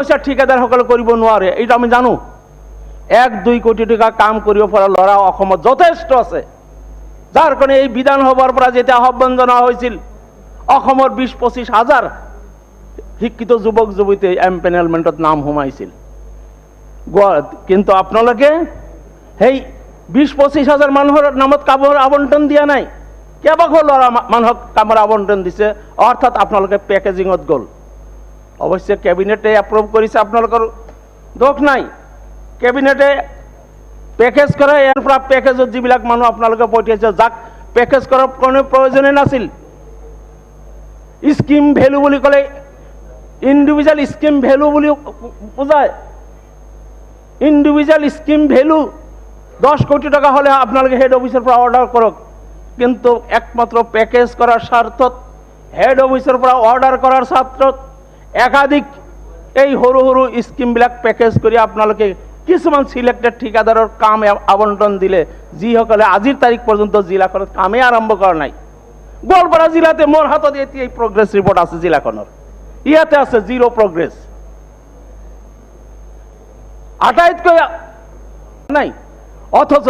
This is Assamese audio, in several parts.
পইচা ঠিকাদাৰ সকলে কৰিব নোৱাৰে, এইটো আমি জানো। 1-2 কোটি টাকা কাম কৰিব পৰা ল'ৰা অসমত যথেষ্ট আছে, যাৰ কাৰণে এই বিধানসভাৰ পৰা যেতিয়া আহ্বান জনোৱা হৈছিল অসমৰ 20-25 হাজাৰ শিক্ষিত যুৱক যুৱতী এমপেনেলমেণ্টত নাম সোমাইছিল। কিন্তু আপোনালোকে সেই 20-25 হাজাৰ মানুহৰ নামত কামৰ আবণ্টন দিয়া নাই, কেইবাশ ল'ৰা মানুহক কামৰ আবণ্টন দিছে, অৰ্থাৎ আপোনালোকে পেকেজিঙত গ'ল। অৱশ্যে কেবিনেটে এপ্ৰুভ কৰিছে, আপোনালোকৰ দোষ নাই। কেবিনেটে পেকেজ কৰে, ইয়াৰ পৰা পেকেজত যিবিলাক মানুহ আপোনালোকে পঠিয়াইছে, যাক পেকেজ কৰাৰ কোনো প্ৰয়োজনেই নাছিল। স্কিম ভেলু বুলি ক'লে ইণ্ডিভিজুৱেল স্কিম ভেলু বুলি বুজায়। ইণ্ডিভিজুৱেল স্কিম ভেলু 10 কোটি টাকা হলে আপোনালোকে হেড অফিচৰ পৰা অৰ্ডাৰ কৰক, কিন্তু একমাত্ৰ পেকেজ কৰাৰ স্বাৰ্থত হেড অফিচৰ পৰা অৰ্ডাৰ কৰাৰ স্বাৰ্থত একাধিক এই সৰু সৰু স্কিমবিলাক পেকেজ কৰি আপোনালোকে কিছুমান সিলেক্টেড ঠিকাদাৰৰ কাম আবণ্টন দিলে, যিসকলে আজিৰ তাৰিখ পৰ্যন্ত জিলাখনত কামেই আৰম্ভ কৰা নাই। গোৱালপাৰা জিলাতে মোৰ হাতত এতিয়া এই প্ৰগ্ৰেছ ৰিপৰ্ট আছে জিলাখনৰ, ইয়াতে আছে 0 প্ৰগ্ৰেছ, আটাইতকৈ নাই। অথচ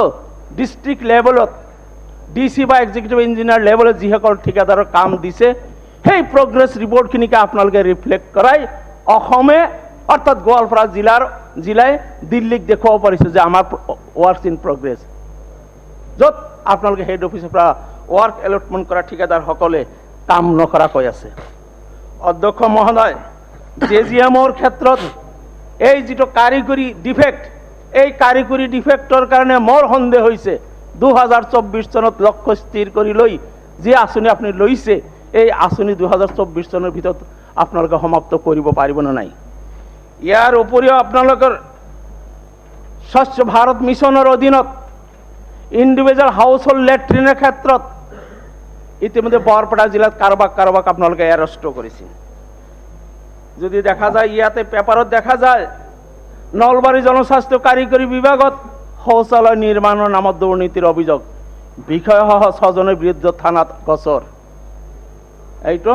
ডিষ্ট্ৰিক্ট লেভেলত DC বা এক্সিকিউটিভ ইঞ্জিনিয়াৰ লেভেলত যিসকল ঠিকাদাৰৰ কাম দিছে, সেই প্ৰগ্ৰেছ ৰিপৰ্টখিনিকে আপোনালোকে ৰিফ্লেক্ট কৰাই অসমে অৰ্থাৎ গোৱালপাৰা জিলাই দিল্লীক দেখুৱাব পাৰিছে যে আমাৰ ৱৰ্কছ ইন প্ৰগ্ৰেছ। য'ত আপোনালোকে হেড অফিচৰ পৰা ৱৰ্ক এলটমেণ্ট কৰা ঠিকাদাৰসকলে কাম নকৰাকৈ আছে। অধ্যক্ষ মহোদয়, JGM-ৰ ক্ষেত্ৰত এই যিটো কাৰিকৰী ডিফেক্ট, এই কাৰিকৰী ডিফেক্টৰ কাৰণে মোৰ সন্দেহ হৈছে 2024 চনত লক্ষ্য স্থিৰ কৰি লৈ যি আঁচনি আপুনি লৈছে, এই আঁচনি 2024 চনৰ ভিতৰত আপোনালোকে সমাপ্ত কৰিব পাৰিব নে নাই। ইয়াৰ উপৰিও আপোনালোকৰ স্বচ্ছ ভাৰত মিছনৰ অধীনত ইণ্ডিভিজুৱেল হাউচ হোল্ড লেট্ৰিনৰ ক্ষেত্ৰত ইতিমধ্যে বৰপেটা জিলাত কাৰোবাক আপোনালোকে এৰেষ্ট কৰিছে। যদি দেখা যায়, ইয়াতে পেপাৰত দেখা যায় নলবাৰী জনস্বাস্থ্য কাৰিকৰী বিভাগত শৌচালয় নিৰ্মাণৰ নামত দুৰ্নীতিৰ অভিযোগ, বিষয়সহ 6 জনৰ বিৰুদ্ধে থানাত গোচৰ। এইটো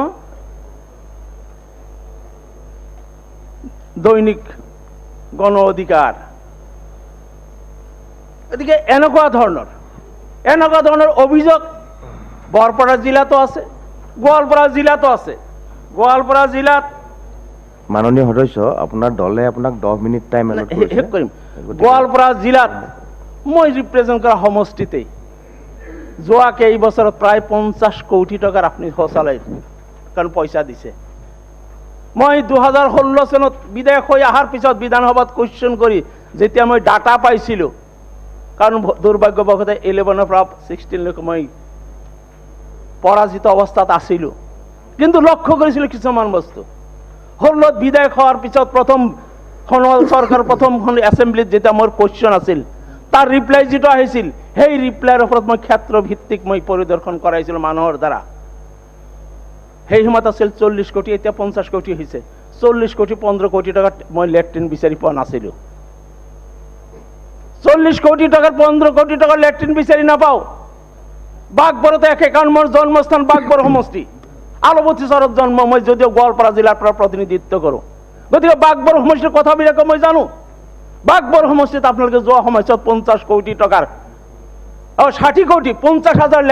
দৈনিক গণ অধিকাৰ। গতিকে এনেকুৱা ধৰণৰ অভিযোগ বৰপেটা জিলাতো আছে, গোৱালপাৰা জিলাতো আছে। গোৱালপাৰা জিলাত মাননীয় সদস্য, আপোনাৰ দলে আপোনাক 10 মিনিট টাইম শেষ কৰিম। গোৱালপাৰা জিলাত মই ৰিপ্ৰেজেণ্ট কৰা সমষ্টিতে যোৱা কেইবছৰত প্ৰায় 50 কোটি টকাৰ আপুনি শৌচালয় কাৰণ পইচা দিছে। মই 2016 চনত বিধায়ক হৈ অহাৰ পিছত বিধানসভাত কুৱেশ্যন কৰি যেতিয়া মই ডাটা পাইছিলোঁ, কাৰণ দুৰ্ভাগ্যবশতে 11ৰ পৰা 16লৈকে মই পৰাজিত অৱস্থাত আছিলোঁ, কিন্তু লক্ষ্য কৰিছিলোঁ কিছুমান বস্তু। 16ত বিধায়ক হোৱাৰ পিছত প্ৰথম সোণোৱাল চৰকাৰ প্ৰথমখন এছেম্বলিত যেতিয়া মোৰ কুৱেশ্যন আছিল, তাৰ ৰিপ্লাই যিটো আহিছিল, সেই ৰিপ্লাইৰ ওপৰত মই ক্ষেত্ৰ ভিত্তিক মই পৰিদৰ্শন কৰাইছিলোঁ মানুহৰ দ্বাৰা। সেই সময়ত আছিল 40 কোটি, এতিয়া 50 কোটি হৈছে। 40 কোটি 15 কোটি টকাত মই লেট্ৰিন বিচাৰি পোৱা নাছিলোঁ। 40 কোটি টকাৰ 15 কোটি টকাৰ লেট্ৰিন বিচাৰি নাপাওঁ। বাঘবৰতে একেখন মোৰ জন্মস্থান বাঘবৰ সমষ্টি, আলুবতী চৰত জন্ম, মই যদিও গোৱালপাৰা জিলাৰ পৰা প্ৰতিনিধিত্ব কৰোঁ। গতিকে বাঘবৰ সমষ্টিৰ কথাবিলাকে মই জানো। বাঘবৰ সমষ্টিত আপোনালোকে যোৱা সময়ত 50 কোটি টকাৰ 60 কোটি 50,000